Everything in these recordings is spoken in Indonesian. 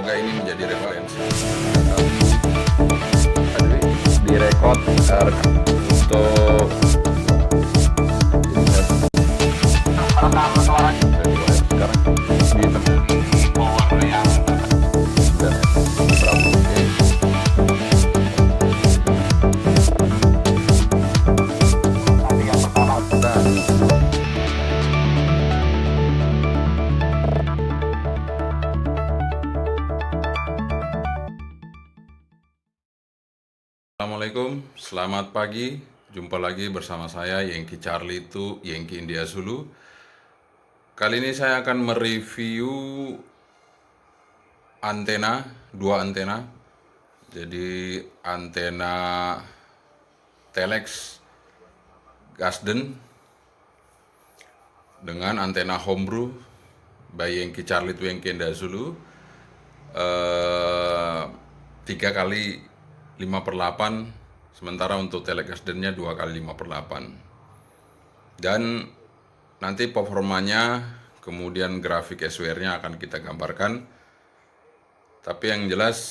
Semoga ini menjadi referensi. Direkod untuk sekarang di power yang dan yang pertama Assalamualaikum, selamat pagi. Jumpa lagi bersama saya Yankee Charlie itu Yankee India Zulu. Kali ini saya akan mereview antena, dua antena. Jadi antena Telex Gasden dengan antena Homebrew by Yankee Charlie itu Yankee India Zulu. 3x5/8, sementara untuk Telex Gasdennya 2x5/8. Dan nanti performanya, kemudian grafik SWR-nya akan kita gambarkan. Tapi yang jelas,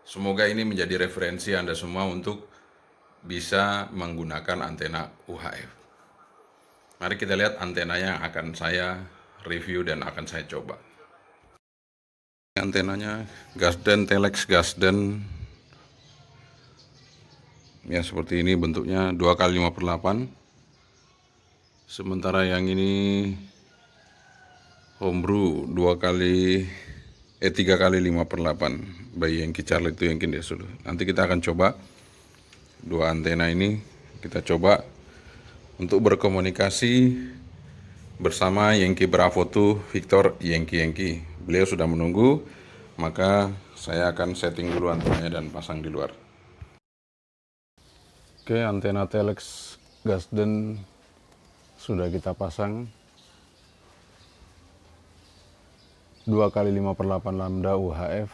semoga ini menjadi referensi Anda semua untuk bisa menggunakan antena UHF. Mari kita lihat antenanya yang akan saya review dan akan saya coba. Antenanya Gasden, Telex Gasden. Ya, seperti ini bentuknya 2x5/8. Sementara yang ini Homebrew 3x5/8 by Yankee Charlie itu Yankee India Zulu. Nanti kita akan coba dua antena ini, kita coba untuk berkomunikasi bersama Yankee Bravo 2 Victor Yankee. Beliau sudah menunggu, maka saya akan setting dulu antenanya dan pasang di luar. Oke, antena Telex Gasden sudah kita pasang 2x5/8 lambda UHF.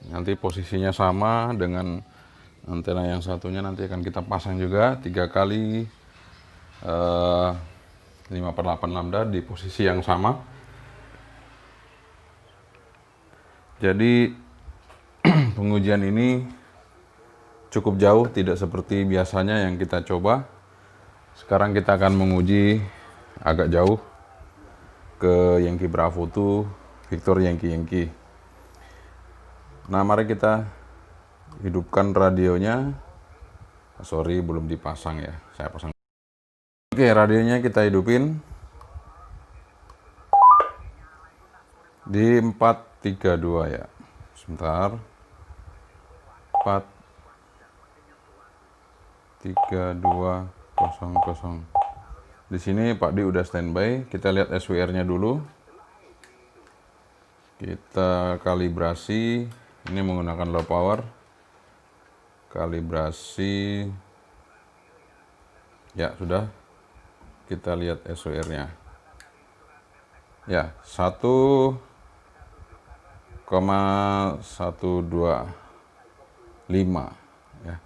Nanti posisinya sama dengan antena yang satunya, nanti akan kita pasang juga 3x5/8 lambda di posisi yang sama. Jadi pengujian ini cukup jauh, tidak seperti biasanya yang kita coba. Sekarang kita akan menguji agak jauh ke Yankee Bravo 2 Victor Yankee. Nah, mari kita hidupkan radionya. Sorry, belum dipasang ya, saya pasang. Oke, radionya kita hidupin di 432 ya. Sebentar. 43200. Di sini Pak Di udah standby. Kita lihat SWR-nya dulu. Kita kalibrasi. Ini menggunakan low power. Kalibrasi. Ya, sudah. Kita lihat SWR-nya. Ya, 1,125 ya.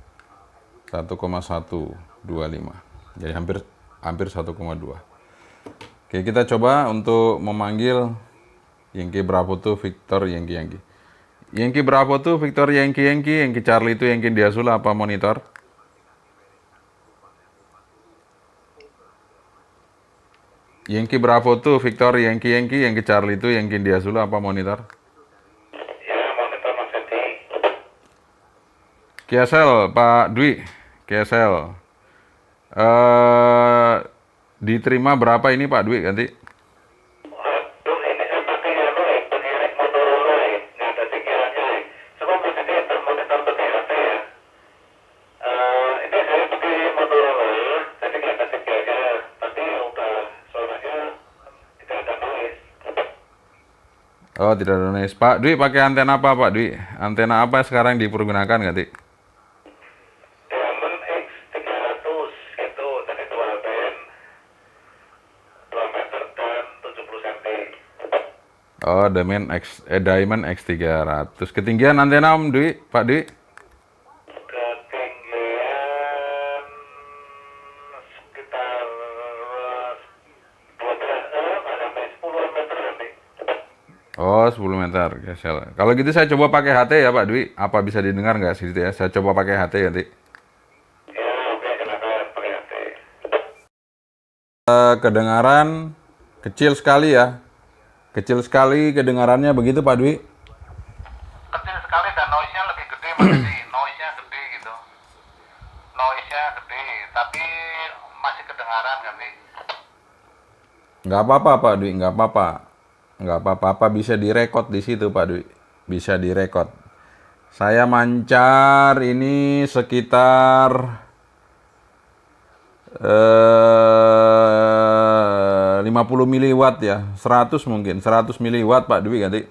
1,125. Jadi hampir 1,2. Oke, kita coba untuk memanggil Yankee Bravo 2 Victor Yankee. Yankee Bravo 2 Victor Yankee, Yankee Charlie itu Yankee India Zulu, apa monitor? Yankee Bravo 2 Victor Yankee, Yankee Charlie itu Yankee India Zulu, apa monitor? ya monitor Mas Edi. KSL Pak Dwi, KSL. Diterima berapa ini Pak Dwi ganti? Aduh, ini seperti pengirik Motorola nggak ada pikirannya. Coba Mas Edi monitor PTHT ya. Ini saya pakai Motorola, jadi nggak ada pikirannya. Tadi udah suaranya tidak ada noise. Oh, tidak ada noise. Pak Dwi pakai antena apa Pak Dwi? Antena apa sekarang dipergunakan ganti? Diamond X300 gitu, dari 2 band, 2 meter dan 70 cm. Oh, Diamond X300. Ketinggian antena Om Dwi, Pak Dwi? Ketinggian sekitar 12 sampai 10 meter nanti. Oh, 10 meter gesel. Kalau gitu saya coba pakai HT ya Pak Dwi. Apa bisa didengar nggak sih ya? Saya coba pakai HT nanti. Ya, oke, silakan pakai HT. Kedengaran kecil sekali ya. Kecil sekali kedengarannya begitu Pak Dwi. Kecil sekali dan noise-nya lebih gede Mas Edi. Noise-nya gede gitu. Noise-nya gede, tapi masih kedengaran kami. Nggak apa-apa Pak Dwi, nggak apa-apa. Nggak apa-apa, apa bisa direkod di situ Pak Dwi. Bisa direkod. Saya mancar ini sekitar 50 miliwatt ya. 100 mungkin, 100 miliwatt Pak Dwi ganti.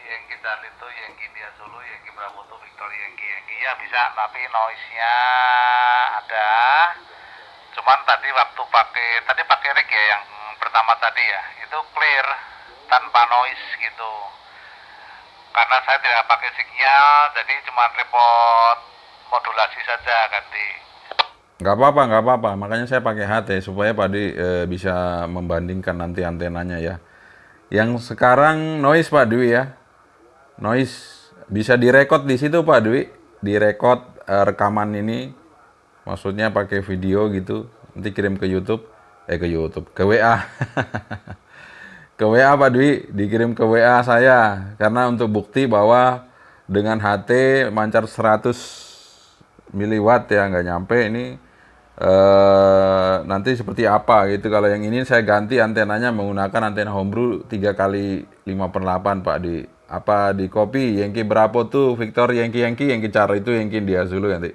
Yankee Charlie itu Yankee India Zulu, Yankee Bravo itu Victor Yankee Yankee ya bisa, tapi noise-nya ada. Cuman tadi waktu pakai rek ya yang pertama tadi ya, itu clear tanpa noise gitu. Karena saya tidak pakai sinyal, jadi cuma repot modulasi saja ganti. Nggak apa-apa, nggak apa-apa. Makanya saya pakai HT supaya Pak Dwi bisa membandingkan nanti antenanya ya. Yang sekarang noise Pak Dwi ya. Noise bisa direkod di situ Pak Dwi. Direkod rekaman ini. Maksudnya pakai video gitu. Nanti kirim ke YouTube. Ke YouTube. Ke WA. Ke WA Pak Dwi. Dikirim ke WA saya. Karena untuk bukti bahwa dengan HT mancar 100 miliwatt ya, nggak nyampe ini. Nanti seperti apa gitu. Kalau yang ini saya ganti antenanya menggunakan antena homebrew 3 kali 5/8 Pak di apa di copy Yankee berapa tuh Victor Yankee Yankee Charlie itu Yankee India Zulu nanti.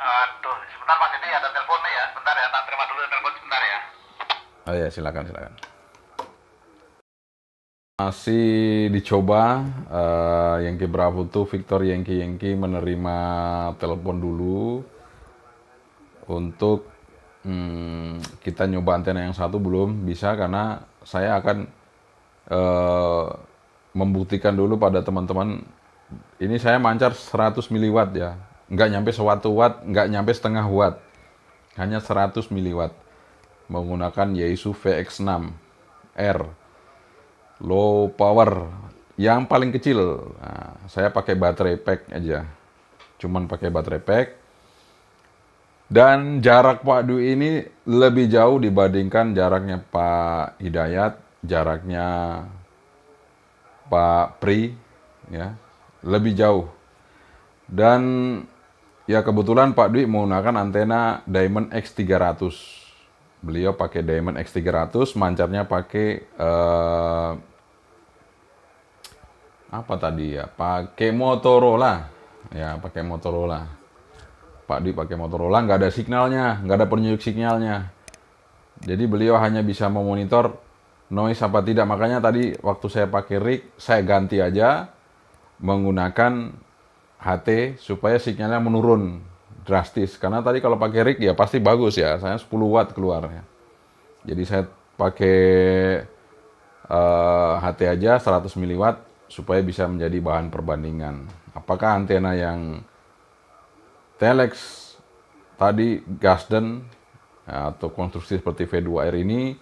Aduh, sebentar Mas ini ada telepon nih ya, sebentar ya, tak terima dulu telepon sebentar ya. Oh ya, silakan silakan. Masih dicoba Yankee Bravo tuh Victor Yankee menerima telepon dulu untuk kita nyoba antena yang satu belum bisa karena saya akan membuktikan dulu pada teman-teman ini saya mancar 100 miliwatt ya, nggak nyampe 1 watt, nggak nyampe setengah watt, hanya 100 miliwatt menggunakan Yaesu VX6R low power yang paling kecil. Nah, saya pakai baterai pack aja, cuman pakai baterai pack. Dan jarak Pak Dwi ini lebih jauh dibandingkan jaraknya Pak Hidayat, jaraknya Pak Pri, ya, lebih jauh. Dan ya kebetulan Pak Dwi menggunakan antena Diamond X300. Beliau pakai Diamond X300, mancarnya pakai apa tadi ya? Pakai Motorola, ya, pakai Motorola. Pak Dwi pakai Motorola, nggak ada signalnya, nggak ada penyujuk sinyalnya. Jadi beliau hanya bisa memonitor noise apa tidak. Makanya tadi waktu saya pakai rig, saya ganti aja menggunakan HT supaya sinyalnya menurun drastis. Karena tadi kalau pakai rig ya pasti bagus ya, saya 10 watt keluar ya. Jadi saya pakai HT aja 100 miliwatt supaya bisa menjadi bahan perbandingan. Apakah antena yang Telex tadi Gasden atau konstruksi seperti V2R ini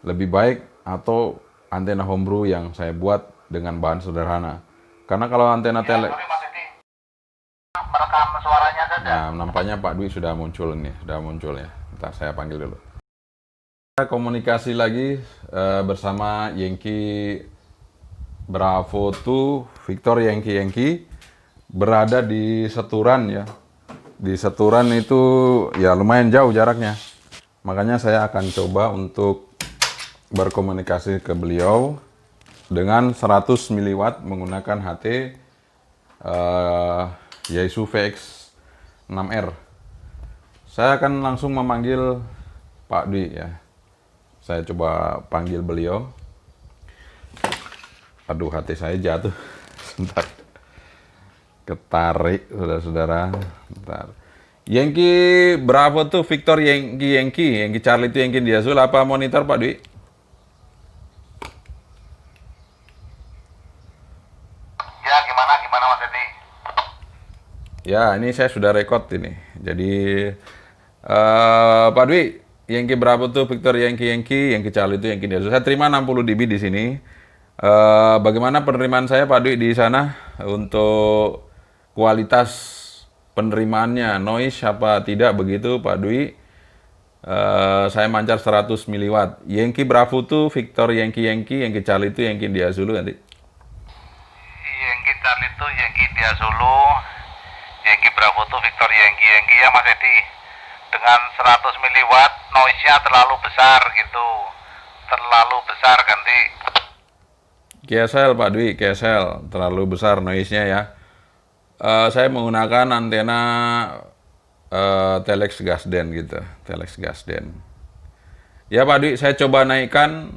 lebih baik atau antena homebrew yang saya buat dengan bahan sederhana. Karena kalau antena Telex, Merekam suaranya saja. nah nampaknya Pak Dwi sudah muncul nih, sudah muncul ya. Ntar saya panggil dulu. Kita komunikasi lagi bersama Yankee Bravo 2 Victor Yankee berada di Seturan ya. Di Seturan itu ya lumayan jauh jaraknya. Makanya saya akan coba untuk berkomunikasi ke beliau dengan 100 miliwatt menggunakan HT Yaesu VX6R. Saya akan langsung memanggil Pak Dwi ya. Saya coba panggil beliau. Aduh, HT saya jatuh. Sebentar. Ketarik, saudara-saudara. Bentar. Yankee Bravo tuh Victor Yankee Charlie itu Yankee India Zulu apa monitor Pak Dwi? Ya, gimana Mas Edi? Ya, ini saya sudah record ini. Jadi Pak Dwi, Yankee berapa tuh Victor Yankee Charlie itu Yankee India. Saya terima 60 dB di sini. Bagaimana penerimaan saya Pak Dwi di sana untuk kualitas penerimaannya, noise apa tidak begitu Pak Dwi? Saya mancar 100 miliwatt. Yankee Bravo tuh Victor Yankee Charlie itu Yankee India Zulu nanti. Yankee Charlie itu Yankee India Zulu, Yankee Bravo itu Victor Yankee ya Mas Edi. Dengan 100 miliwatt noise-nya terlalu besar gitu. Terlalu besar ganti. KSL Pak Dwi, KSL terlalu besar noise-nya ya. Saya menggunakan antena Telex Gasden gitu, Telex Gasden. Ya Pak Dwi, saya coba naikkan,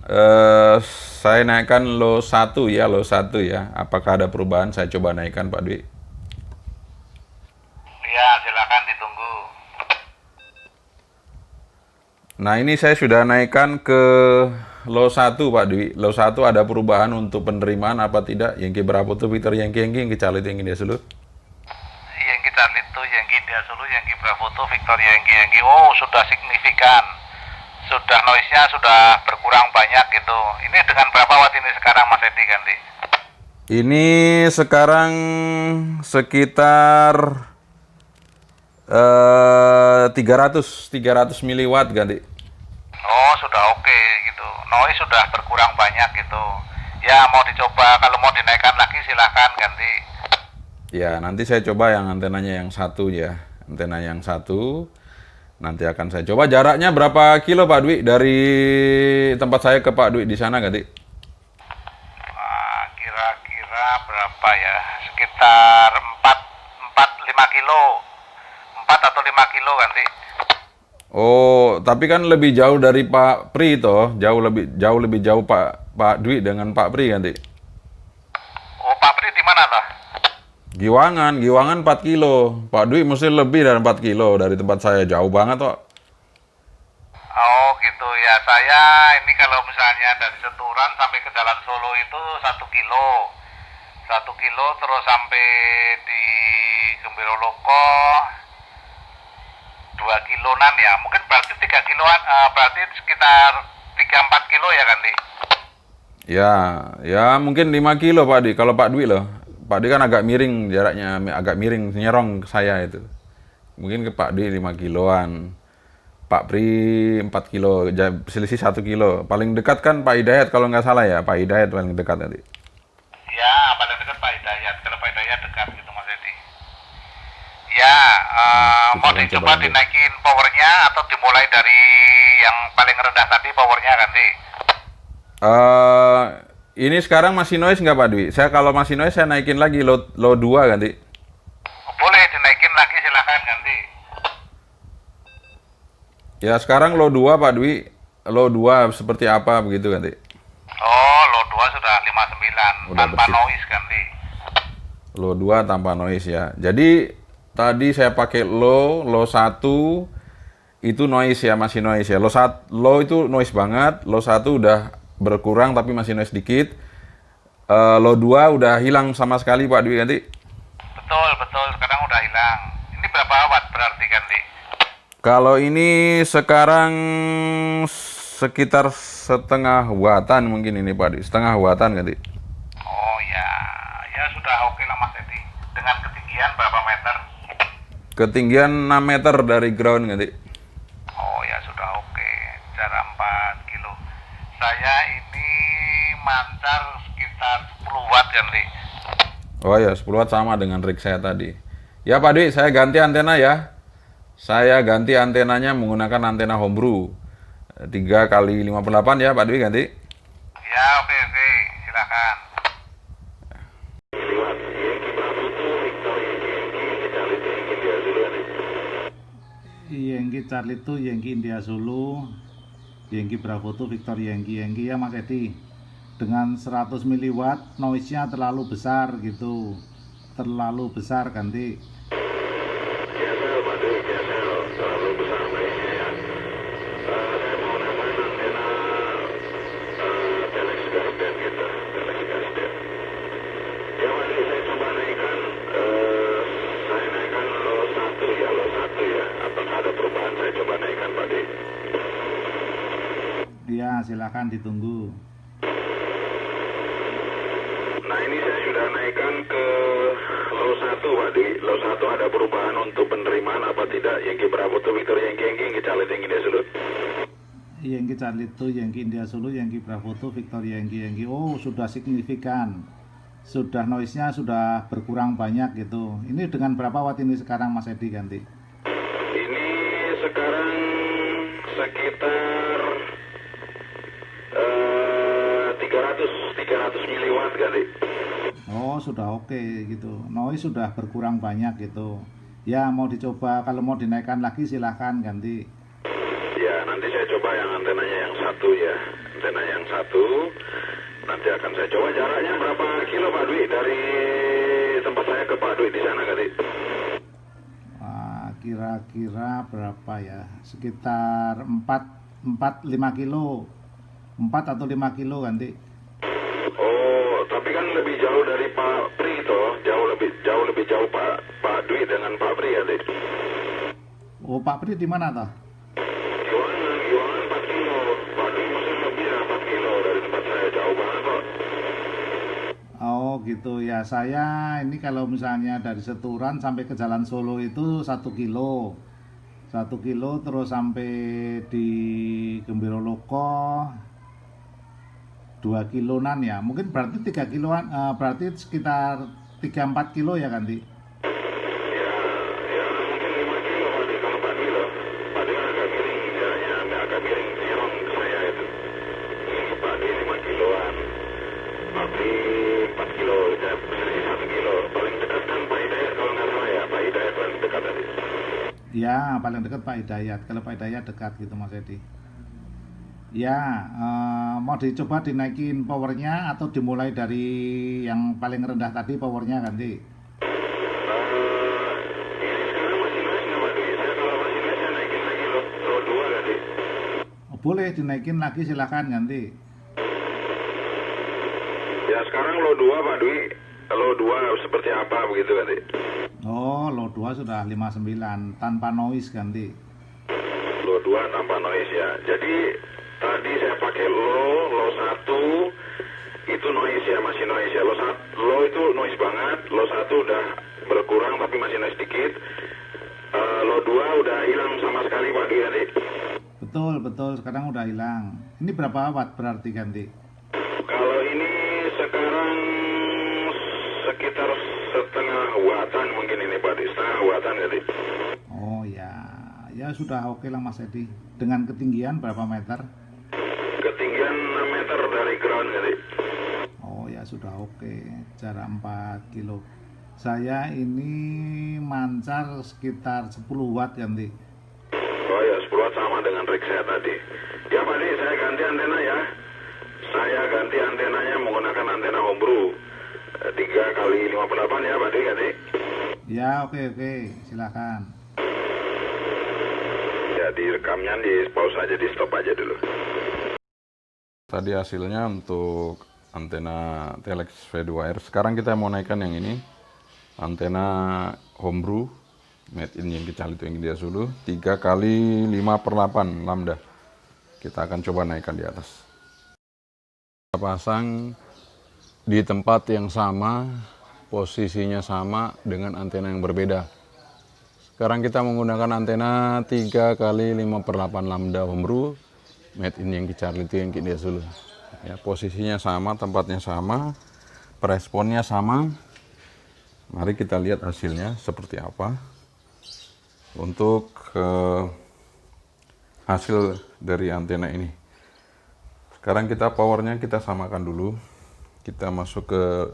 saya naikkan low 1 ya, low 1 ya. Apakah ada perubahan? Saya coba naikkan Pak Dwi. Ya, silakan ditunggu. Nah ini saya sudah naikkan ke low 1 Pak Dwi. Low 1 ada perubahan untuk penerimaan apa tidak? Yankee berapa tuh Victor Yankee Charlie Yankee India Zulu? Yankee Charlie itu Yankee India Zulu, Yankee Bravo itu Victor Yankee. Oh, sudah signifikan. Sudah noise-nya sudah berkurang banyak gitu. Ini dengan berapa watt ini sekarang Mas Edi ganti? Ini sekarang sekitar 300 miliwatt ganti. Oh, sudah oke gitu. Noise sudah berkurang banyak gitu. Ya, mau dicoba, kalau mau dinaikkan lagi silahkan ganti. Ya, nanti saya coba yang antenanya yang satu ya. Antena yang satu. Nanti akan saya coba. Jaraknya berapa kilo Pak Dwi dari tempat saya ke Pak Dwi di sana ganti? Wah, kira-kira berapa ya? Sekitar 5 kilo. 4 atau 5 kilo ganti. Oh, tapi kan lebih jauh dari Pak Pri toh, jauh lebih jauh Pak Dwi dengan Pak Pri ganti. Oh, Pak Pri di mana lah? Giwangan 4 kilo. Pak Dwi mesti lebih dari 4 kilo dari tempat saya, jauh banget toh. Oh, gitu ya. Saya ini kalau misalnya dari Seturan sampai ke Jalan Solo itu 1 kilo. 1 kilo terus sampai di Gembiro Loko 2 kiloan ya. Mungkin berarti 3 kiloan, berarti sekitar 3-4 kilo ya ganti. Ya mungkin 5 kilo Pak Dwi. Kalau Pak Dwi loh. Pak Dwi kan agak miring jaraknya, agak miring nyerong ke saya itu. Mungkin ke Pak Dwi 5 kiloan. Pak Pri 4 kilo, selisih 1 kilo. Paling dekat kan Pak Hidayat kalau nggak salah ya. Pak Hidayat paling dekat nanti. Ya, paling dekat Pak Hidayat. Kalau Pak Hidayat dekat gitu Mas Edi. Ya, mau dicoba dinaikin powernya atau dimulai dari yang paling rendah tadi powernya ganti? Ini sekarang masih noise nggak Pak Dwi? Saya kalau masih noise saya naikin lagi low 2 ganti. Boleh dinaikin lagi silakan ganti. Ya sekarang low 2 Pak Dwi. Low 2 seperti apa begitu ganti? Oh, low 2 sudah 59 Udah tanpa bersih. noise ganti. Low 2 tanpa noise ya. Jadi tadi saya pakai low 1 itu noise ya, masih noise ya. Low itu noise banget, low 1 udah berkurang tapi masih noise dikit. Low 2 udah hilang sama sekali Pak Dwi ganti. Betul, sekarang udah hilang. Ini berapa watt berarti ganti? Kalau ini sekarang sekitar setengah wattan mungkin ini Pak Dwi, setengah wattan ganti. Oh ya, ya sudah oke lah Mas Edi. Dengan ketinggian berapa meter? Ketinggian 6 meter dari ground ganti. Oh ya sudah oke, jarak 4 kilo. Saya ini mancar sekitar 10 watt ganti. Oh ya 10 watt sama dengan rig saya tadi. Ya Pak Dwi, saya ganti antena ya. Saya ganti antenanya menggunakan antena homebrew 3x58 ya Pak Dwi ganti. Ya oke, silakan. Yankee Charlie itu Yankee India Zulu, Yankee Bravo itu Victor Yankee ya Mas Edi. Dengan 100 miliwatt noise-nya terlalu besar gitu. Terlalu besar ganti. Biasa Pak Dwi, biasa terlalu besar noise-nya ya. Saya mau namain antena Telex Gasden gitu, Telex Gasden. Ya Pak Dwi, saya coba naikkan, saya naikkan low 1 ya, low 1 ya. Apakah ada perubahan? Saya coba naikkan Pak Dwi. Iya, silakan ditunggu. Nah ini saya sudah naikkan ke low 1 Pak di low 1 ada perubahan untuk penerimaan apa tidak? Yankee Bravo to Victor Yankee Charlie India Zulu. Yankee Charlie to Yankee India Zulu, Yankee Bravo to Victor Yankee. Oh, sudah signifikan. Sudah noise-nya sudah berkurang banyak gitu. Ini dengan berapa watt ini sekarang Mas Edi ganti? Ini sekarang sekitar 300 miliwatt kali. Oh, sudah oke gitu. Noise sudah berkurang banyak gitu. Ya, mau dicoba kalau mau dinaikkan lagi silahkan ganti. Ya nanti saya coba yang antenanya yang satu ya. Antena yang satu nanti akan saya coba. Jaraknya berapa kilo Pak Dwi dari tempat saya ke Pak Dwi di sana kali? Kira-kira berapa ya? Sekitar 5 kilo. 4 atau 5 kilo ganti. Oh, tapi kan lebih jauh dari Pak Pri toh, jauh lebih jauh Pak Dwi dengan Pak Pri ya, Dik. Oh, Pak Pri di mana toh? Giwangan 4 kilo. Pak Dwi masih lebih ya 4 kilo dari tempat saya, jauh banget kok. Oh, gitu ya. Saya ini kalau misalnya dari Seturan sampai ke Jalan Solo itu 1 kilo. 1 kilo terus sampai di Gembiro Loko 2 kiloan ya. Mungkin berarti 3 kiloan, berarti sekitar 3-4 kilo ya ganti. Ya mungkin 5 kilo Pak Dwi kalau Pak Dwi loh. Pak Dwi kan agak miring, jaraknya agak miring nyerong ke saya itu. Ini Pak Dwi 5 kiloan. Pak Dwi 4 kilo, selisih 1 kilo. Paling dekat kan Pak Hidayat kalau nggak salah ya. Pak Hidayat paling dekat tadi. Ya, paling dekat Pak Hidayat. Kalau Pak Hidayat dekat gitu Mas Edi. Ya, mau dicoba dinaikin powernya atau dimulai dari yang paling rendah tadi powernya ganti. Ini sekarang masih noise nggak Pak Dwi? Saya kalau masih noise saya naikin lagi low 2 ganti. Oh, boleh dinaikin lagi silakan ganti. Ya sekarang low 2 Pak Dwi. Low 2 seperti apa begitu ganti? Oh, low 2 sudah 59 tanpa noise ganti. Low 2 tanpa noise ya. Jadi tadi saya pakai low 1 itu noise ya, masih noise ya. Low itu noise banget, low 1 udah berkurang tapi masih noise dikit. Low 2 udah hilang sama sekali Pak Dwi tadi. Betul, sekarang udah hilang. Ini berapa watt berarti ganti? Kalau ini sekarang sekitar setengah wattan mungkin ini Pak Dwi, setengah wattan jadi. Oh ya, ya sudah oke lah Mas Edi. Dengan ketinggian berapa meter? Ketinggian 6 meter dari ground jadi. Oh ya sudah oke, jarak 4 kilo. Saya ini mancar sekitar 10 watt ganti. Oh ya 10 watt sama dengan rig saya tadi. Ya Pak Dwi, saya ganti antena ya. Saya ganti antenanya menggunakan antena homebrew 3x58 ya Pak Dwi ganti. Ya oke, silakan. Ya direkamnya di pause aja, di stop aja dulu. Tadi hasilnya untuk antena Telex V2R. Sekarang kita mau naikkan yang ini, antena homebrew made in Yankee Charlie to India Zulu 3x5/8 lambda. Kita akan coba naikkan di atas. Kita pasang di tempat yang sama, posisinya sama dengan antena yang berbeda. Sekarang kita menggunakan antena 3x5/8 lambda homebrew made in Yankee Charlie to Yankee India Zulu. Ya, posisinya sama, tempatnya sama, responnya sama. Mari kita lihat hasilnya seperti apa. Untuk hasil dari antena ini. Sekarang kita powernya kita samakan dulu. Kita masuk ke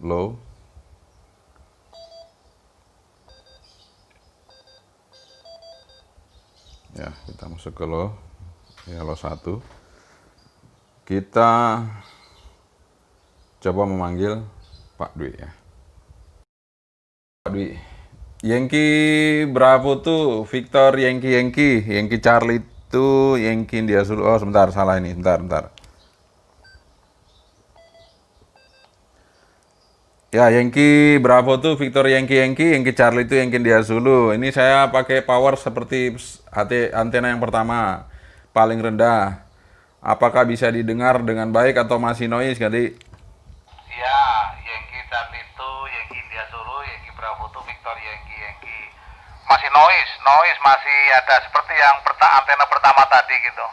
low. Ya, kita masuk ke low. Ya, low 1. Kita coba memanggil Pak Dwi ya. Pak Dwi. Yankee Bravo tuh Victor Yankee Charlie itu Yankee India Zulu. Oh sebentar, salah ini, bentar. Ya, Yankee Bravo tuh Victor Yankee Charlie itu Yankee India Zulu. Ini saya pakai power seperti antena yang pertama. paling rendah. Apakah bisa didengar dengan baik atau masih noise, ganti? Ya, Yankee Charlie itu, Yankee India Zulu, Yankee Bravo itu, Victor Yankee. Masih noise masih ada seperti yang antena pertama tadi gitu.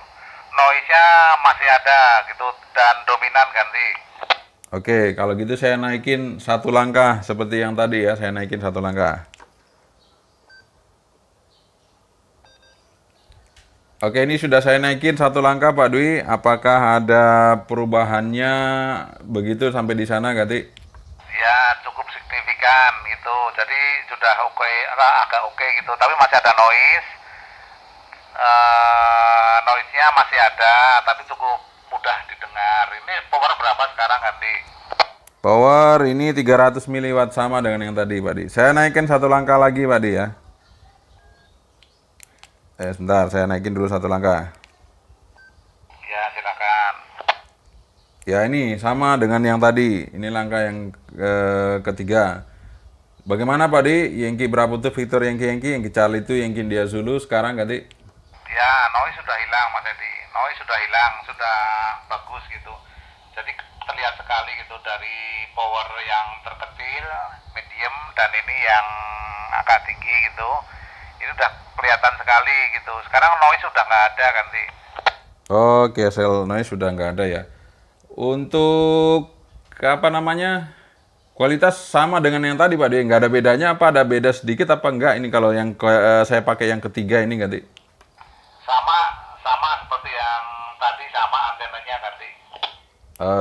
Noise-nya masih ada gitu dan dominan ganti. Oke, kalau gitu saya naikin 1 langkah seperti yang tadi ya, saya naikin 1 langkah. Oke, ini sudah saya naikin 1 langkah Pak Dwi. Apakah ada perubahannya begitu sampai di sana, ganti? Ya, cukup signifikan gitu. Jadi sudah oke, agak oke gitu. Tapi masih ada noise. Noise-nya masih ada, tapi cukup mudah didengar. Ini power berapa sekarang, ganti? Power ini 300 mW sama dengan yang tadi, Pak Di. Saya naikin 1 langkah lagi, Pak Di ya. Sebentar, saya naikin dulu 1 langkah. Ya, silakan. Ya, ini sama dengan yang tadi. Ini langkah yang ketiga. Bagaimana Pak Di? Yankee Bravo itu Victor Yankee, Yankee Charlie itu Yankee India Zulu, sekarang ganti? Ya, noise sudah hilang Mas Edi. Noise sudah hilang, sudah bagus gitu. Jadi terlihat sekali gitu dari power yang terkecil, medium, dan ini yang agak tinggi gitu. Ini udah kelihatan sekali gitu. Sekarang noise sudah nggak ada ganti. Oke, sel noise sudah nggak ada ya. Untuk apa namanya? Kualitas sama dengan yang tadi Pak Di. Nggak ada bedanya apa? Ada beda sedikit apa enggak? Ini kalau yang saya pakai yang ketiga ini ganti. Sama seperti yang tadi, sama antenanya ganti.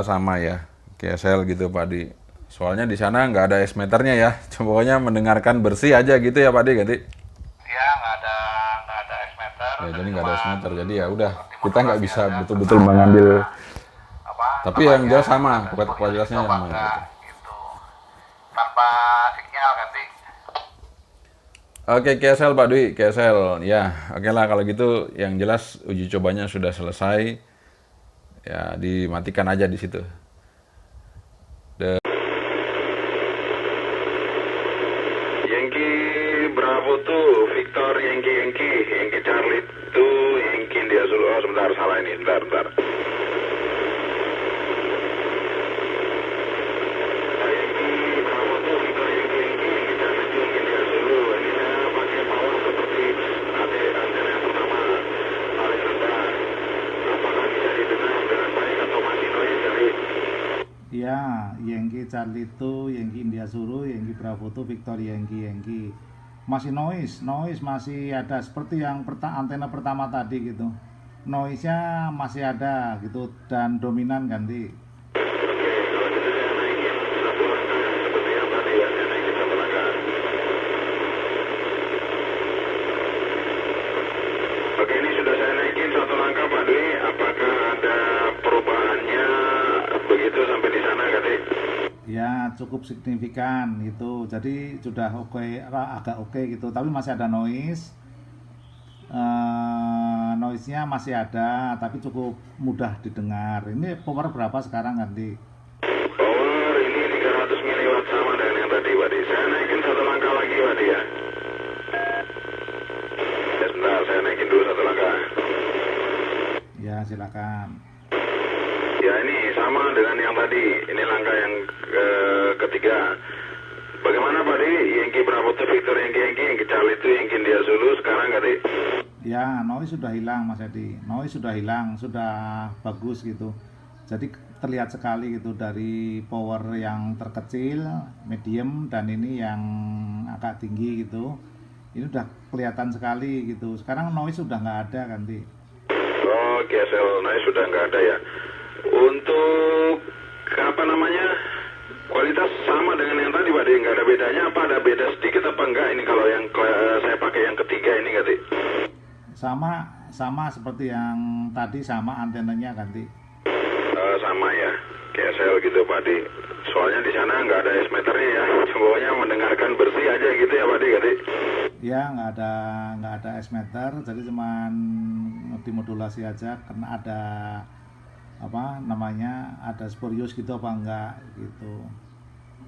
Sama ya. KSL gitu Pak Di. Soalnya di sana nggak ada S-meternya ya. Pokoknya mendengarkan bersih aja gitu ya Pak Di ganti. Ya, nggak ada S-meter. Ya, jadi nggak ada S-meter. Jadi ya udah, kita nggak bisa betul-betul mengambil. Tapi yang jelas sama, kualitasnya sama gitu. Tanpa sinyal ganti. Oke, KSL Pak Dwi, KSL. Ya, oke lah kalau gitu yang jelas uji cobanya sudah selesai. Ya, dimatikan aja di situ. Yankee Bravo tuh Victor Yankee Charlie tuh Yankee India Zulu. Oh, sebentar, salah ini, bentar. Ya, Yankee Charlie itu, Yankee India Zulu, Yankee Bravo itu Victor Yankee. Masih noise masih ada seperti yang antena pertama tadi gitu. Noise-nya masih ada gitu dan dominan ganti. Oke, ini sudah saya naikin 1 langkah Pak Dwi. Apakah ada perubahannya begitu sampai di sana, ganti? Ya, cukup signifikan gitu. Jadi sudah oke, agak oke gitu. Tapi masih ada noise. Noise-nya masih ada, tapi cukup mudah didengar. Ini power berapa sekarang ganti? Power ini 300 mW sama dengan yang tadi Pak Dwi. Saya naikin 1 langkah lagi Pak Dwi ya. Sebentar, saya naikin dulu 1 langkah. Ya, silakan. Ya, ini sama dengan yang tadi. Ini langkah yang ketiga. Bagaimana Pak Di? Yankee Bravo itu Victor Yankee Charlie itu Yankee India Zulu, sekarang ganti? Ya, noise sudah hilang Mas Edi. Noise sudah hilang, sudah bagus gitu. Jadi terlihat sekali gitu dari power yang terkecil, medium, dan ini yang agak tinggi gitu. Ini udah kelihatan sekali gitu. Sekarang noise sudah nggak ada ganti. Oh, GSL noise sudah nggak ada ya. Untuk apa namanya, kualitas sama dengan yang tadi Pak Di, nggak ada bedanya apa? Ada beda sedikit apa enggak? Ini kalau yang saya pakai yang ketiga ini ganti. Sama seperti yang tadi, sama antenanya ganti. Sama ya, GSL gitu Pak Di. Soalnya di sana nggak ada S-meternya ya. Semuanya mendengarkan bersih aja gitu ya Pak Di, ganti. Ya, nggak ada S-meter, jadi cuman dimodulasi aja karena ada apa namanya, ada spurious gitu apa enggak gitu,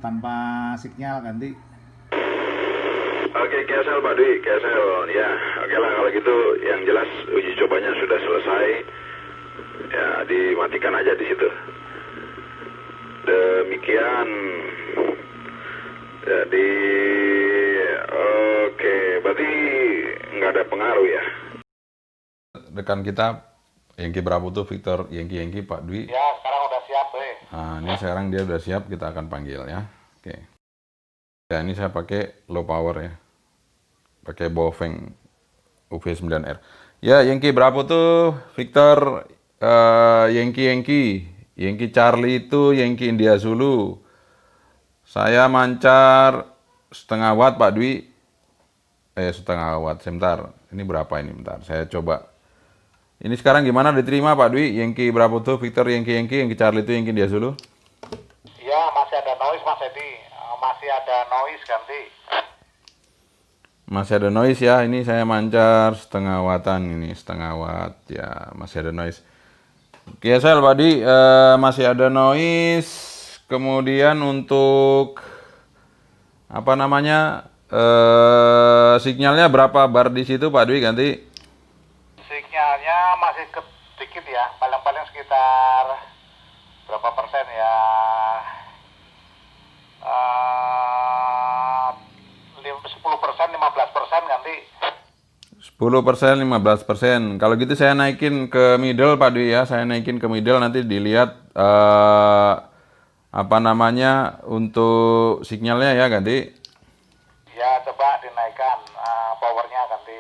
tanpa sinyal ganti. Oke, GSL Pak Dwi, GSL ya. Oke lah kalau gitu, yang jelas uji cobanya sudah selesai. Ya, dimatikan aja di situ. Demikian. Jadi, oke, berarti nggak ada pengaruh ya? Rekan kita Yankee Bravo tuh Victor Yankee Pak Dwi. Ya, sekarang udah siap, Nah, ini sekarang dia udah siap, kita akan panggil ya. Oke. Ya, ini saya pakai low power ya. Pakai Baofeng UV9R. Ya, Yankee Bravo tuh Victor Yankee Charlie itu Yankee India Zulu. Saya mancar setengah watt Pak Dwi. Setengah watt. Sebentar. Ini berapa ini? Bentar. Saya coba. Ini sekarang gimana diterima Pak Dwi? Yankee Bravo tuh Victor Yankee Charlie itu Yankee India Zulu. Ya, masih ada noise Mas Edi. Masih ada noise ganti. Masih ada noise ya. Ini saya mancar setengah wattan ini, setengah watt ya, masih ada noise. GSL Pak Dwi, masih ada noise. Kemudian untuk apa namanya? Sinyalnya berapa bar di situ Pak Dwi ganti? Sinyalnya masih sedikit ya, paling-paling sekitar berapa persen ya? 10%, 15% ganti. 10%, 15%. Kalau gitu saya naikin ke middle Pak Dwi ya, saya naikin ke middle nanti dilihat apa namanya untuk sinyalnya ya ganti. Ya, coba dinaikkan powernya ganti.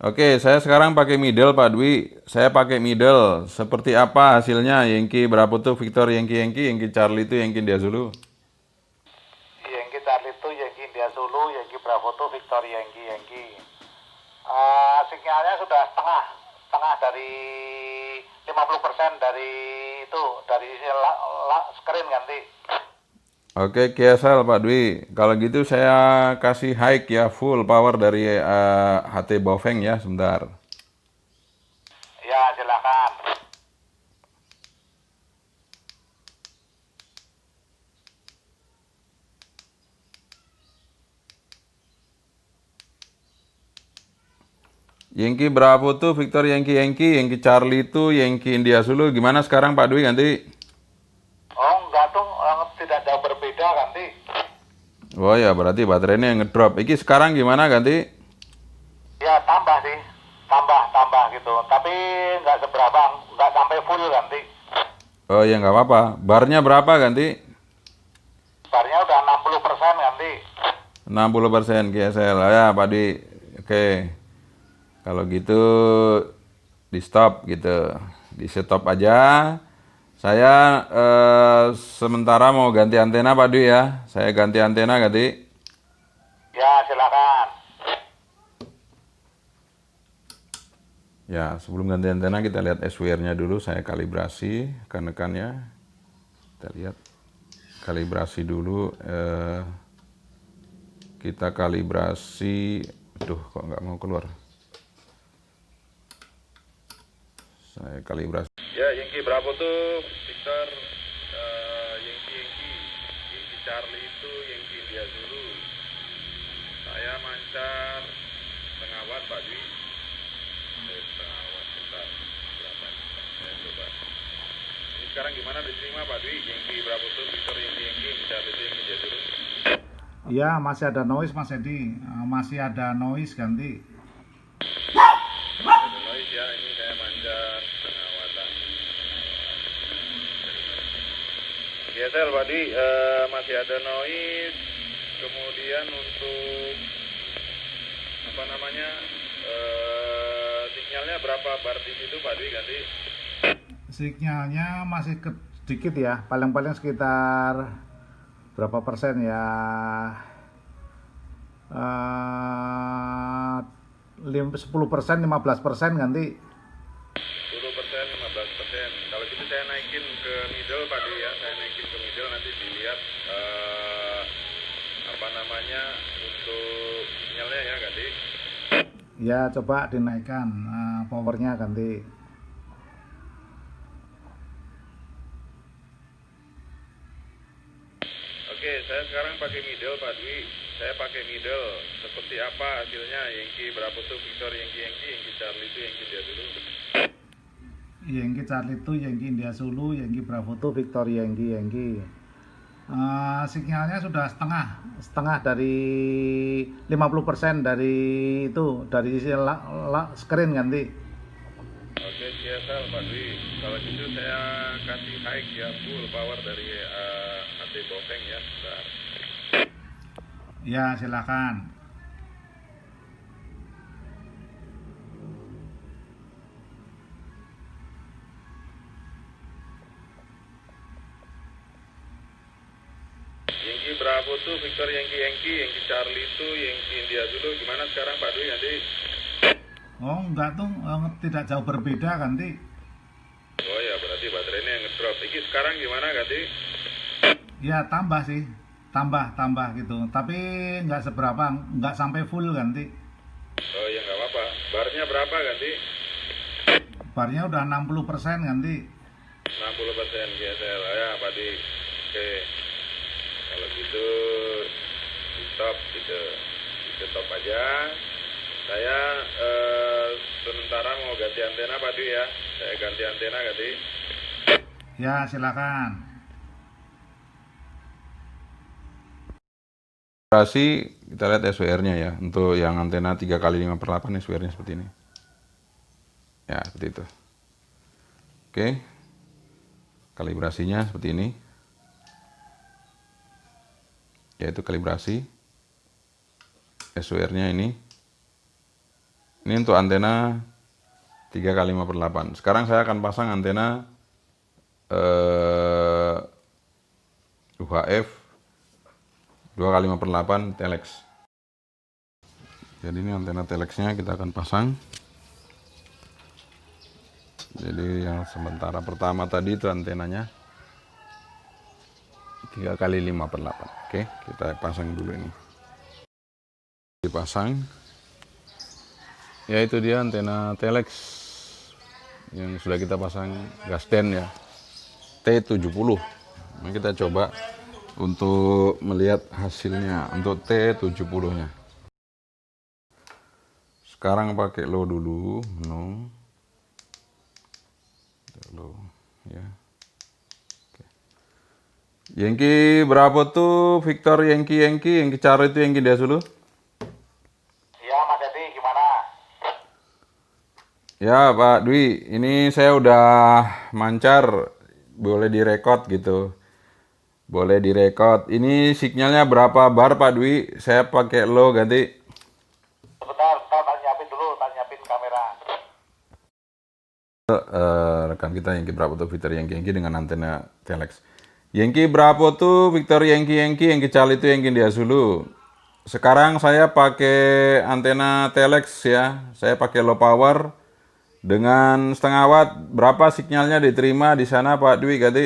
Oke, saya sekarang pakai middle Pak Dwi. Saya pakai middle. Seperti apa hasilnya? Yankee berapa tuh Victor Yankee Charlie itu Yankee India Zulu. Yankee Charlie itu Yankee India Zulu, Yankee Bravo itu Victor Yankee. Sinyalnya sudah setengah dari 50% dari itu, dari screen ganti. Oke, KSL Pak Dwi. Kalau gitu saya kasih high ya, full power dari HT Baofeng ya, sebentar. Ya, silakan. Yankee Bravo tuh Victor Yankee Charlie itu Yankee India Zulu. Gimana sekarang Pak Dwi ganti? Oh, enggak tuh, tidak jauh berbeda ganti. Oh ya, berarti baterainya yang ngedrop. Iki sekarang gimana ganti? Ya, tambah sih. Tambah gitu. Tapi nggak seberapa, nggak sampai full ganti. Oh ya, nggak apa-apa. Barnya berapa ganti? Barnya udah 60% ganti. 60% KSL. Ya Pak Dwi. Oke. Kalau gitu di stop gitu. Di stop aja. Saya sementara mau ganti antena Pak Dwi ya. Saya ganti antena ganti. Ya, silakan. Ya, sebelum ganti antena kita lihat SWR-nya dulu. Saya kalibrasi rekan-rekan ya. Kita lihat kalibrasi dulu. Kita kalibrasi. Aduh, kok nggak mau keluar. Saya kalibrasi. Ya, Yankee Bravo tuh Victor Yankee Charlie itu Yankee India Zulu. Saya mancar setengah watt Pak Dwi. Setengah watt, bentar. Berapa? Saya coba. Ini sekarang gimana diterima Pak Dwi? Yankee Bravo tuh Victor Yankee Charlie itu Yankee India Zulu. Ya, masih ada noise Mas Edi. Masih ada noise ganti. Ada noise ya, ini saya mancar setengah wattan. GSL Pak Dwi, masih ada noise. Kemudian untuk apa namanya sinyalnya berapa bar di situ Pak Dwi ganti? Sinyalnya masih sedikit ya, paling-paling sekitar berapa persen ya? 10%, 15% ganti. 10%, 15%. Kalau gitu saya naikin ke middle Pak Dwi ya, saya naikin ke middle nanti dilihat apa namanya untuk sinyalnya ya ganti. Ya, coba dinaikkan powernya ganti. Oke, saya sekarang pakai middle Pak Dwi. Saya pakai middle. Seperti apa hasilnya? Yankee Bravo tuh Victor Yankee Charlie itu Yankee dia dulu. Yankee Charlie itu Yankee India Zulu, Yankee Bravo tuh Victor Yankee. Sinyalnya sudah setengah dari 50% dari itu, dari screen ganti. Oke, CSL Pak Dwi. Kalau gitu saya kasih high ya, full power dari AT Bopeng ya. Bentar. Ya, silakan. Yankee Bravo tuh Victor Yankee Charlie itu Yankee India dulu. Gimana sekarang Pak Dwi nanti? Oh, enggak tuh, tidak jauh berbeda ganti. Oh ya, berarti baterainya yang ngedrop. Ini sekarang gimana ganti? Ya, tambah sih. Tambah gitu. Tapi enggak seberapa, enggak sampai full ganti. Oh ya nggak apa-apa. Barnya berapa ganti? Barnya udah 60% ganti. 60% GSL ya Pak Dwi. Oke. Kalau gitu di stop gitu. Di stop aja. Saya sementara mau ganti antena Pak Dwi ya. Saya ganti antena ganti. Ya, silakan. Kita lihat SWR-nya ya. Untuk yang antena 3x5/8 SWR-nya seperti ini. Ya, seperti itu. Oke. Kalibrasinya seperti ini. Yaitu kalibrasi. SWR-nya ini. Ini untuk antena 3x5/8. Sekarang saya akan pasang antena UHF 2x5/8 telex. Jadi ini antena telexnya kita akan pasang. Jadi yang sementara pertama tadi itu antenanya 3x5/8. Oke, kita pasang dulu ini. Dipasang. Ya itu dia antena telex yang sudah kita pasang gasden ya. T70. Nah, kita coba untuk melihat hasilnya untuk T70-nya. Sekarang pakai low dulu, no. Low, ya. Oke. Yankee Bravo tuh Victor Yankee Charlie itu Yankee dia dulu. Ya Mas Edi, gimana? Ya Pak Dwi, ini saya udah mancar, boleh direkod gitu. Boleh direkod. Ini sinyalnya berapa bar Pak Dwi? Saya pakai low ganti. Sebentar, tak nyiapin kamera. Rekan kita Yankee Bravo tuh Victor Yankee dengan antena telex. Yankee Bravo tuh Victor Yankee Charlie itu Yankee India Zulu. Sekarang saya pakai antena telex ya. Saya pakai low power dengan 1/2 watt. Berapa sinyalnya diterima di sana Pak Dwi ganti?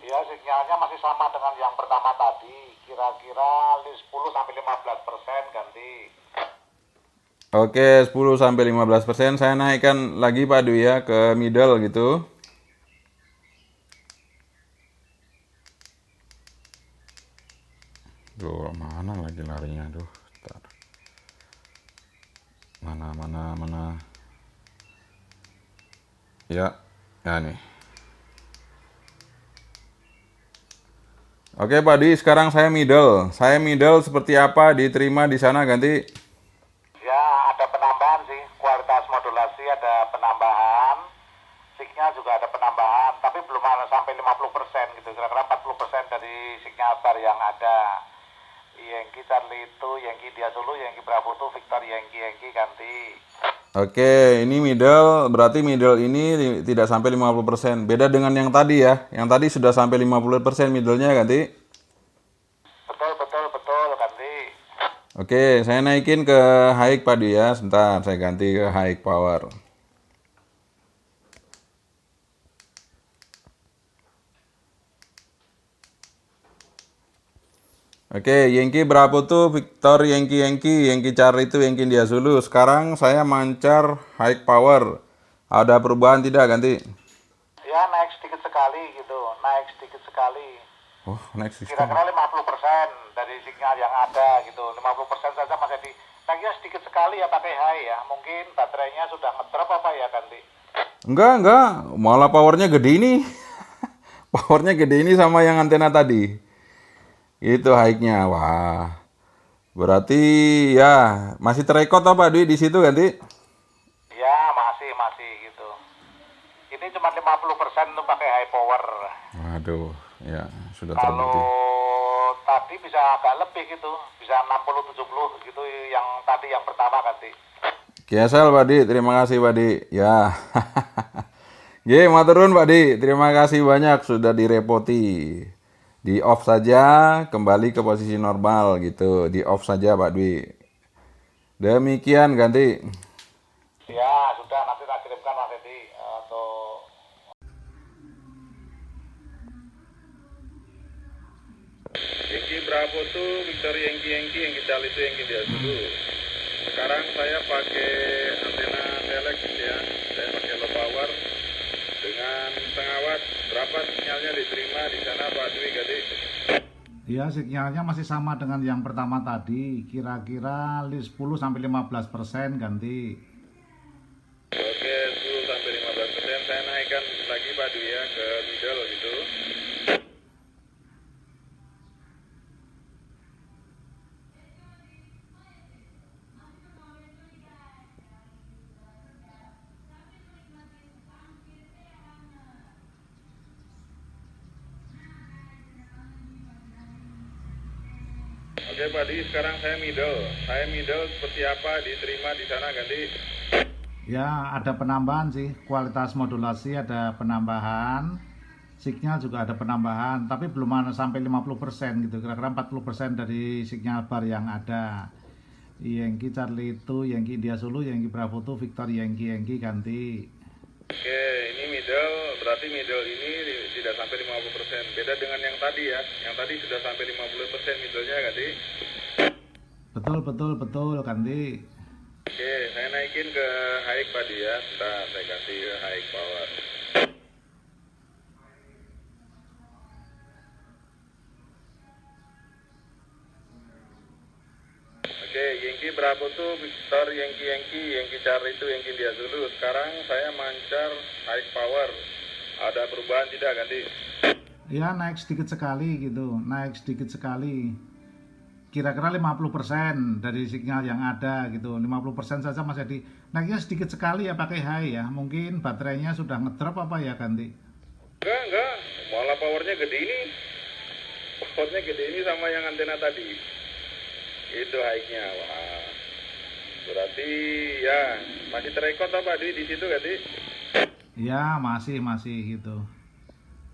Ya, sinyalnya masih sama dengan yang pertama tadi. Kira-kira 10-15% ganti. Oke, 10-15%. Saya naikkan lagi Pak Dwi ya ke middle gitu. Duh, mana lagi larinya? Duh, bentar. Mana. Ya nih. Oke Pak Dwi, sekarang saya middle. Saya middle seperti apa diterima di sana ganti? Ya, ada penambahan sih. Kualitas modulasi ada penambahan. Signal juga ada penambahan. Tapi belum sampai 50% gitu. Kira-kira 40% dari signal bar yang ada. Yankee Charlie itu, Yankee India Zulu, Yankee Bravo itu, Victor Yankee ganti. Oke, ini middle, berarti middle ini tidak sampai 50%. Beda dengan yang tadi ya. Yang tadi sudah sampai 50% middle-nya ganti. Betul, ganti. Oke, saya naikin ke high Pak Dwi ya. Sebentar, saya ganti ke high power. Oke, Yankee Bravo tuh Victor Yankee Charlie itu Yankee India Zulu. Sekarang saya mancar high power. Ada perubahan tidak ganti? Ya, naik sedikit sekali gitu. Oh, naik sistem. Kira-kira 50% dari sinyal yang ada gitu. 50% saja Mas Edi. Naiknya sedikit sekali ya pakai high ya. Mungkin baterainya sudah ngedrop apa ya ganti? Enggak. Malah powernya gede ini. Powernya gede ini sama yang antena tadi. Itu high-nya. Wah. Berarti ya masih terekod apa Dwi di situ ganti? Ya masih gitu. Ini cuma 50% untuk pakai high power. Waduh, ya sudah Kalau terbukti. tadi bisa agak lebih gitu, bisa 60-70 gitu yang tadi yang pertama ganti. Kiasal Pak Di, terima kasih Pak Di. Ya. Ye, matur nuwun Pak Di. Terima kasih banyak sudah direpoti. Di off saja, kembali ke posisi normal gitu. Di off saja Pak Dwi. Demikian ganti. Ya sudah, nanti tak kirimkan Mas Edi untuk Yankee Bravo tuh Victor Yankee Charlie itu Yankee dia dulu. Sekarang saya pakai antena telex ya, saya pakai low power dengan setengah watt. Berapa sinyalnya diterima di sana Pak Dwi Gadi? Ya, sinyalnya masih sama dengan yang pertama tadi, kira-kira 10-15% ganti. Oke, 10-15%. Saya naikkan lagi Pak Dwi ya ke middle gitu. Oke Pak Di, sekarang saya middle. Saya middle seperti apa diterima di sana ganti? Ya, ada penambahan sih, kualitas modulasi ada penambahan, sinyal juga ada penambahan, tapi belum ada sampai 50% gitu, kira-kira 40% dari sinyal bar yang ada. Yankee Charlie itu, Yankee India Zulu, Yankee Bravo itu, Victor Yankee ganti. Oke, ini middle, berarti middle ini tidak sampai 50%. Beda dengan yang tadi ya. Yang tadi sudah sampai 50% middle-nya ganti. Betul ganti. Oke, saya naikin ke high tadi ya. Bentar, saya kasih ke high power. Oke, Yankee Bravo tuh Victor Yankee Charlie itu Yankee dia dulu. Sekarang saya mancar high power. Ada perubahan tidak ganti? Ya, naik sedikit sekali gitu, naik sedikit sekali. Kira-kira 50% dari sinyal yang ada gitu, 50% saja Mas Edi. Naiknya sedikit sekali ya pakai high ya, mungkin baterainya sudah ngedrop apa ya ganti? Enggak. Malah powernya gede ini. Powernya gede ini sama yang antena tadi. Itu high-nya. Wah. Berarti ya masih terekod apa di situ ganti? Ya, masih gitu.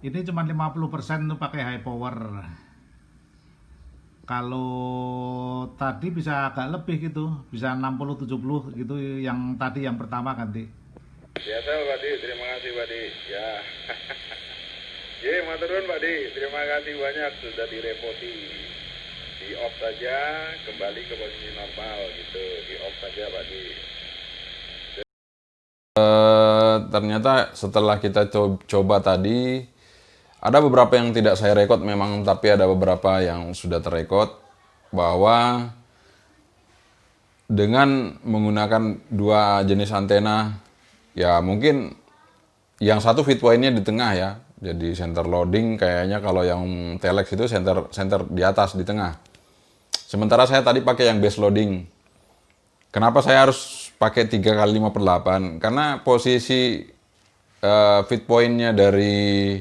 Ini cuma 50% tuh pakai high power. Kalau tadi bisa agak lebih gitu, bisa 60-70 gitu yang tadi yang pertama ganti. Biasa Pak Di, terima kasih Pak Di. Ya. Ye, matur nuwun Pak Di. Terima kasih banyak sudah direpoti. Di off saja, kembali ke posisi normal gitu. Di off saja Pak Di. Ternyata setelah kita coba tadi, ada beberapa yang tidak saya rekod memang, tapi ada beberapa yang sudah terekod bahwa dengan menggunakan dua jenis antena, ya mungkin yang satu feed point-nya di tengah ya, jadi center loading kayaknya kalau yang telex itu center di atas di tengah. Sementara saya tadi pakai yang base loading. Kenapa saya harus pakai 3x5/8? Karena posisi feed point-nya dari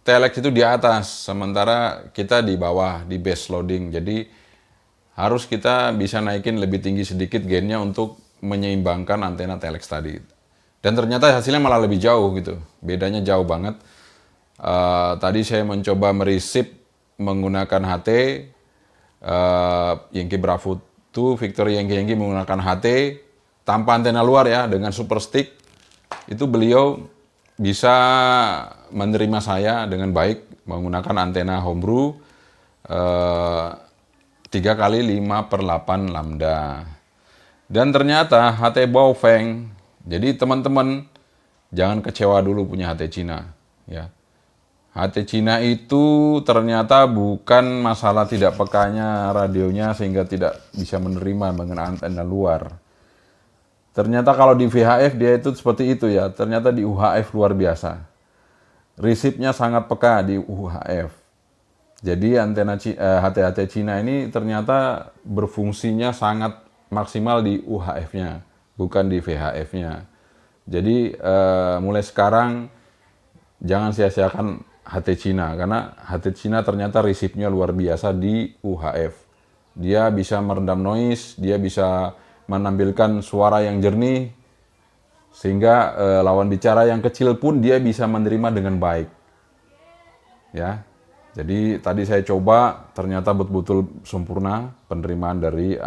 telex itu di atas, sementara kita di bawah, di base loading. Jadi harus kita bisa naikin lebih tinggi sedikit gainnya untuk menyeimbangkan antena telex tadi. Dan ternyata hasilnya malah lebih jauh gitu, bedanya jauh banget. Tadi saya mencoba meresip menggunakan HT, Yankee Bravo 2, Victor Yankee menggunakan HT tanpa antena luar ya, dengan super stick. Itu beliau bisa menerima saya dengan baik menggunakan antena homebrew 3x5/8 lambda. Dan ternyata HT Baofeng, jadi teman-teman jangan kecewa dulu punya HT Cina ya. HT Cina itu ternyata bukan masalah tidak pekanya radionya sehingga tidak bisa menerima dengan antena luar. Ternyata kalau di VHF dia itu seperti itu ya, ternyata di UHF luar biasa. Resipnya sangat peka di UHF. Jadi antena HT-HT Cina ini ternyata berfungsinya sangat maksimal di UHF-nya, bukan di VHF-nya. Jadi mulai sekarang jangan sia-siakan HT Cina, karena HT Cina ternyata resipnya luar biasa di UHF. Dia bisa meredam noise, dia bisa menampilkan suara yang jernih, sehingga lawan bicara yang kecil pun dia bisa menerima dengan baik. Ya, jadi tadi saya coba, ternyata betul-betul sempurna penerimaan dari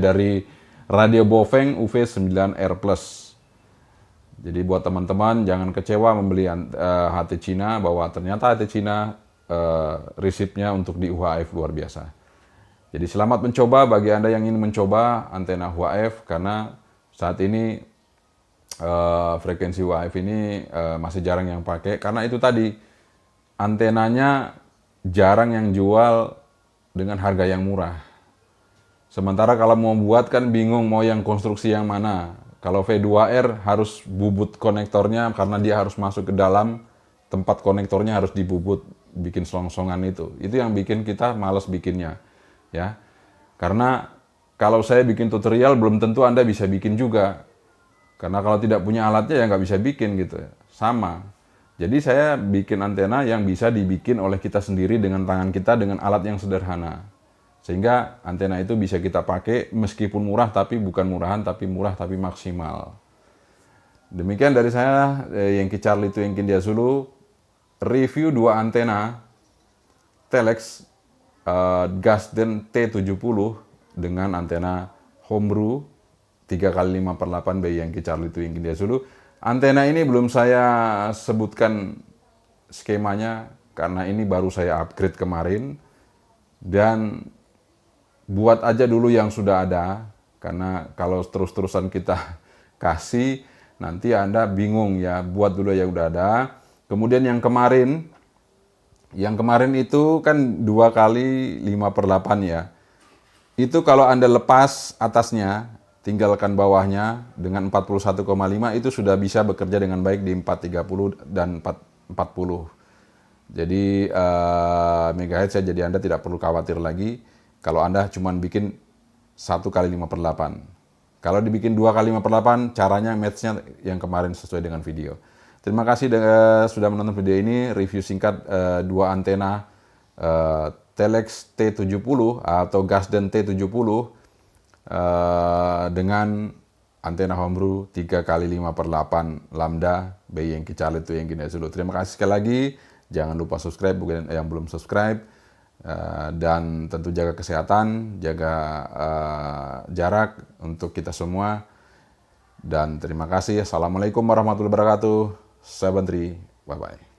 dari radio Bofeng UV9R+. Jadi buat teman-teman jangan kecewa membeli HT Cina, bahwa ternyata HT Cina resipnya untuk di UHF luar biasa. Jadi selamat mencoba bagi Anda yang ingin mencoba antena UHF, karena saat ini frekuensi UHF ini masih jarang yang pakai, karena itu tadi antenanya jarang yang jual dengan harga yang murah. Sementara kalau mau buat kan bingung mau yang konstruksi yang mana. Kalau V2R harus bubut konektornya karena dia harus masuk ke dalam, tempat konektornya harus dibubut, bikin selongsongan itu. Itu yang bikin kita malas bikinnya, ya. Karena kalau saya bikin tutorial belum tentu Anda bisa bikin juga. Karena kalau tidak punya alatnya ya nggak bisa bikin gitu. Sama. Jadi saya bikin antena yang bisa dibikin oleh kita sendiri dengan tangan kita dengan alat yang sederhana. Sehingga antena itu bisa kita pakai meskipun murah, tapi bukan murahan, tapi murah tapi maksimal. Demikian dari saya, Yankee Charlie to Yankee India Zulu, review 2 antena Telex Gasden T70 dengan antena Homebrew 3x5/8 by Yankee Charlie to Yankee India Zulu. Antena ini belum saya sebutkan skemanya karena ini baru saya upgrade kemarin, dan buat aja dulu yang sudah ada, karena kalau terus-terusan kita kasih nanti Anda bingung ya, buat dulu yang udah ada. Kemudian yang kemarin itu kan 2x5/8 ya. Itu kalau Anda lepas atasnya, tinggalkan bawahnya dengan 41,5 itu sudah bisa bekerja dengan baik di 430 dan 440. Jadi megahertz ya, jadi Anda tidak perlu khawatir lagi kalau Anda cuma bikin 1x5/8. Kalau dibikin 2x5/8, caranya match-nya yang kemarin sesuai dengan video. Terima kasih sudah menonton video ini, review singkat 2 antena Telex T70 atau Gasden T70 dengan antena Homebrew 3x5/8 lambda by Yankee Charlie to Yankee India Zulu. Terima kasih sekali lagi. Jangan lupa subscribe bagi yang belum subscribe, dan tentu jaga kesehatan, jaga jarak untuk kita semua. Dan terima kasih. Assalamualaikum warahmatullahi wabarakatuh. Saya Bantri. Bye bye.